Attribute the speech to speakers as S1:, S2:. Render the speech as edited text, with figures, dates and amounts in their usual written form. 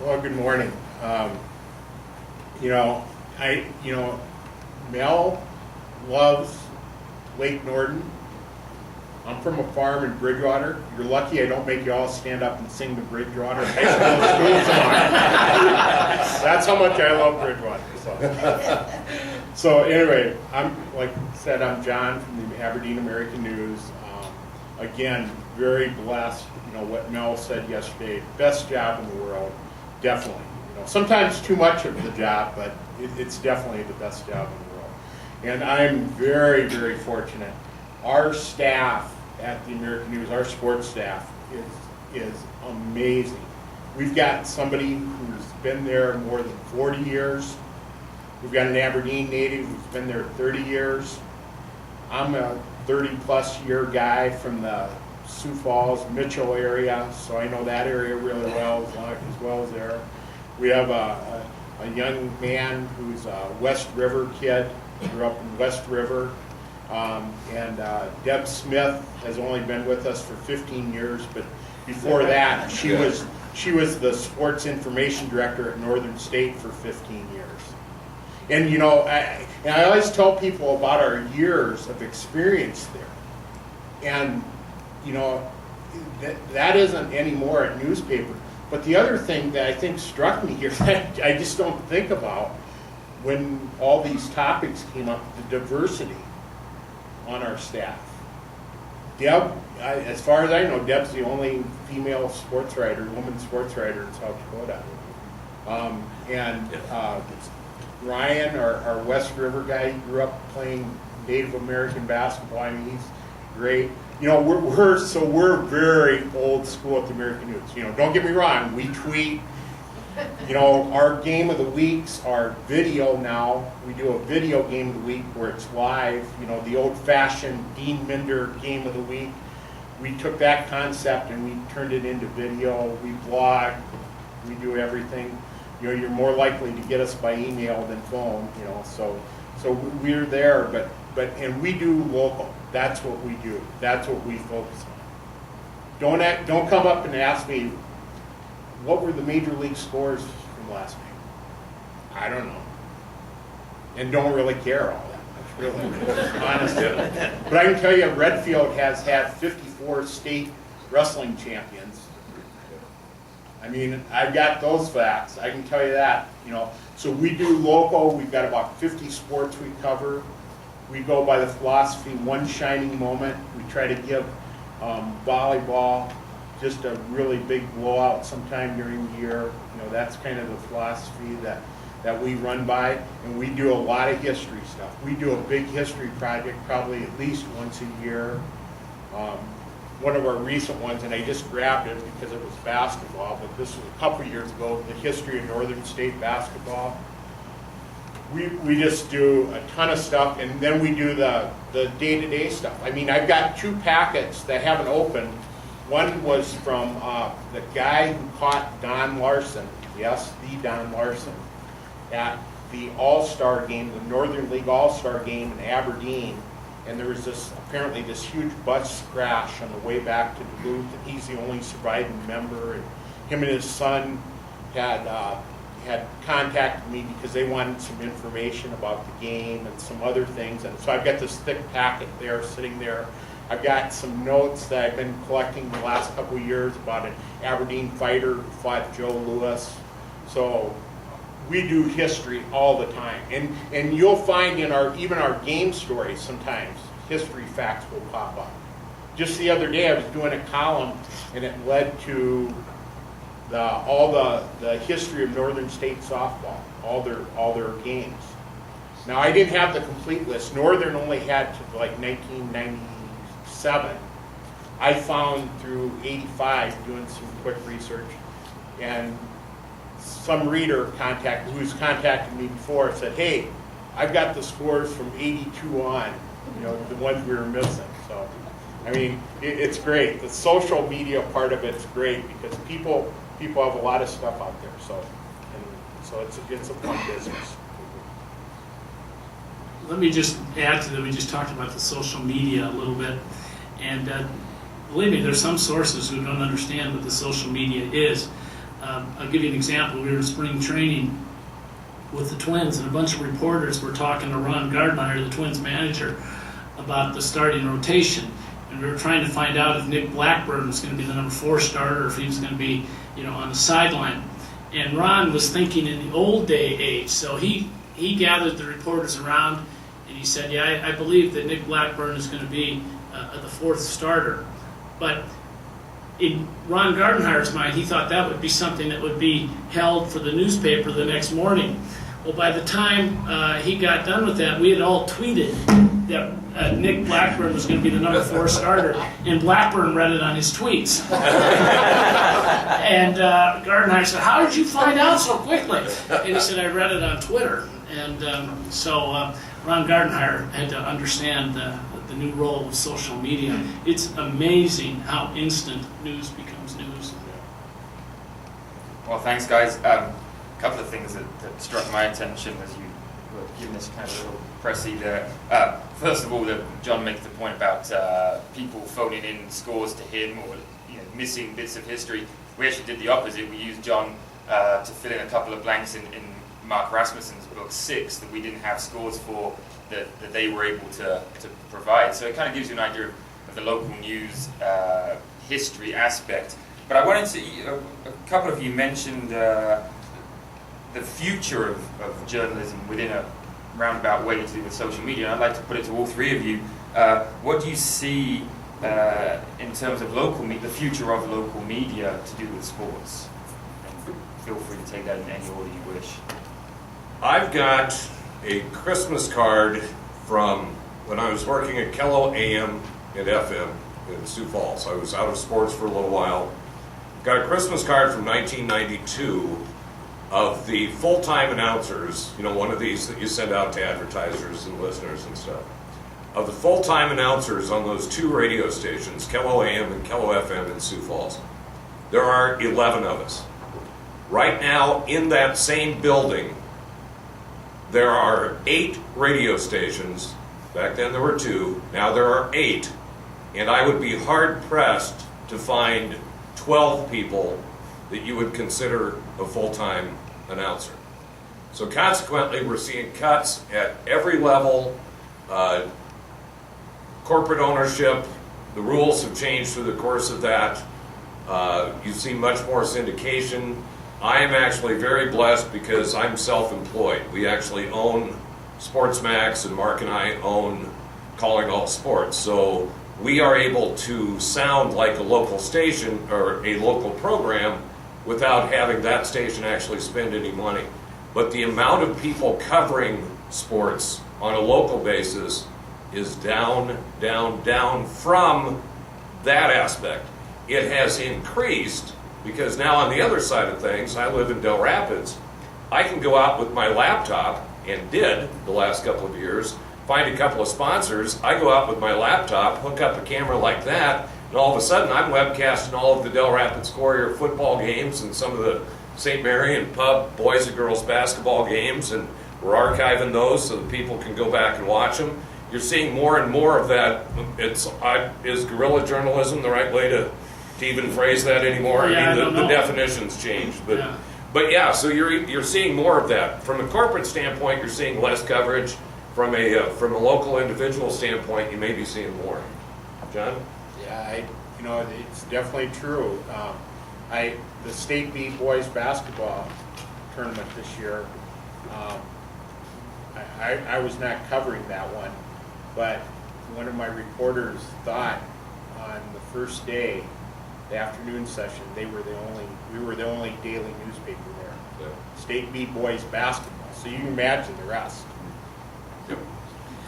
S1: Well, good morning. You know, Mel loves Lake Norden. I'm from a farm in Bridgewater. You're lucky I don't make you all stand up and sing the Bridgewater High School song. That's how much I love Bridgewater. So anyway, like I said, I'm John from the Aberdeen American News. Again, very blessed. You know what Mel said yesterday. Best job in the world, definitely. You know, sometimes too much of the job, but it's definitely the best job in the world. And I'm very, very fortunate. Our staff at the American News, our sports staff, is amazing. We've got somebody who's been there more than 40 years. We've got an Aberdeen native who's been there 30 years. I'm a 30-plus year guy from the Sioux Falls, Mitchell area, so I know that area really well, as well as there. We have a young man who's a West River kid, grew up in West River. And Deb Smith has only been with us for 15 years, but before that, she was the sports information director at Northern State for 15 years. And you know, I always tell people about our years of experience there. And you know, that isn't anymore a newspaper. But the other thing that I think struck me here, I just don't think about when all these topics came up, the diversity on our staff. Deb, as far as I know, Deb's the only female sports writer, woman sports writer in South Dakota. Ryan, our West River guy, he grew up playing Native American basketball. I mean, he's great. You know, we're very old school at the American News. You know, don't get me wrong, we tweet. You know, our game of the weeks are video now. We do a video game of the week where it's live. You know, the old-fashioned Dean Minder game of the week. We took that concept and we turned it into video. We blog. We do everything. You know, you're more likely to get us by email than phone. You know, so we're there. And we do local. That's what we do. That's what we focus on. Don't come up and ask me, what were the major league scores from last night? I don't know. And don't really care all that much, really, honestly. But I can tell you, Redfield has had 54 state wrestling champions. I mean, I've got those facts. I can tell you that. You know, so we do local. We've got about 50 sports we cover. We go by the philosophy, one shining moment. We try to give volleyball just a really big blowout sometime during the year. You know, that's kind of the philosophy that we run by, and we do a lot of history stuff. We do a big history project probably at least once a year. One of our recent ones, and I just grabbed it because it was basketball, but this was a couple years ago, the history of Northern State basketball. We just do a ton of stuff, and then we do the day-to-day stuff. I mean, I've got 2 packets that haven't opened. One was from the guy who caught Don Larson, yes, the Don Larson, at the All-Star game, the Northern League All-Star game in Aberdeen. And there was apparently this huge bus crash on the way back to Duluth, and he's the only surviving member. And him and his son had contacted me because they wanted some information about the game and some other things. And so I've got this thick packet there sitting there. I've got some notes that I've been collecting the last couple of years about an Aberdeen fighter who fought Joe Louis. So we do history all the time. And you'll find in even our game stories sometimes, history facts will pop up. Just the other day I was doing a column and it led to all the history of Northern State softball, all their games. Now I didn't have the complete list. Northern only had to like 1997. I found through 85 doing some quick research, and some reader who's contacted me before said, hey, I've got the scores from 82 on, you know, the ones we were missing. So, I mean, it's great. The social media part of it's great because people have a lot of stuff out there. So it's a fun business.
S2: Let me just add to that. We just talked about the social media a little bit, and believe me, there's some sources who don't understand what the social media is. I'll give you an example. We were in spring training with the Twins, and a bunch of reporters were talking to Ron Gardner, the Twins manager, about the starting rotation. And we were trying to find out if Nick Blackburn was going to be the number 4 starter, or if he was going to be, on the sideline. And Ron was thinking in the old day age, so he gathered the reporters around, and he said, "Yeah, I believe that Nick Blackburn is going to be the 4th starter." But in Ron Gardenhire's mind, he thought that would be something that would be held for the newspaper the next morning. Well, by the time he got done with that, we had all tweeted that Nick Blackburn was going to be the number 4 starter, and Blackburn read it on his tweets. And Gardenhire said, "How did you find out so quickly?" And he said, "I read it on Twitter." And so Ron Gardenhire had to understand the new role of social media. It's amazing how instant news becomes news.
S3: Well, thanks, guys. A couple of things that struck my attention as you were giving this kind of little pressy there. First of all, John makes the point about people phoning in scores to him, or missing bits of history. We actually did the opposite. We used John to fill in a couple of blanks in Mark Rasmussen's book 6 that we didn't have scores for, that they were able to provide. So it kind of gives you an idea of the local news history aspect. But I wanted to, a couple of you mentioned the future of journalism within a roundabout way to do with social media. I'd like to put it to all three of you. What do you see in terms of the future of local media to do with sports? And feel free to take that in any order you wish.
S4: I've got a Christmas card from when I was working at Kello AM and FM in Sioux Falls. I was out of sports for a little while. Got a Christmas card from 1992 of the full-time announcers, one of these that you send out to advertisers and listeners and stuff. Of the full-time announcers on those 2 radio stations, Kello AM and Kello FM in Sioux Falls, there are 11 of us. Right now, in that same building, there are 8 radio stations. Back then there were 2, now there are 8. And I would be hard-pressed to find 12 people that you would consider a full-time announcer. So consequently, we're seeing cuts at every level. Corporate ownership, the rules have changed through the course of that. You see much more syndication. I am actually very blessed because I'm self-employed. We actually own SportsMax, and Mark and I own Calling All Sports. So we are able to sound like a local station or a local program without having that station actually spend any money. But the amount of people covering sports on a local basis is down, down, down from that aspect. It has increased because now on the other side of things, I live in Del Rapids. I can go out with my laptop, and did the last couple of years, find a couple of sponsors. I go out with my laptop, hook up a camera like that, and all of a sudden I'm webcasting all of the Del Rapids Courier football games and some of the St. Marion Pub boys and girls basketball games, and we're archiving those so that people can go back and watch them. You're seeing more and more of that. Is guerrilla journalism the right way to even phrase that anymore?
S2: Yeah,
S4: I mean, the definitions changed, but yeah. So you're seeing more of that. From a corporate standpoint, you're seeing less coverage. From a local individual standpoint, you may be seeing more. John?
S1: Yeah, it's definitely true. The State B boys basketball tournament this year, I was not covering that one, but one of my reporters thought on the first day, the afternoon session, we were the only daily newspaper there.
S4: Yeah.
S1: State B boys basketball. So you can imagine the rest.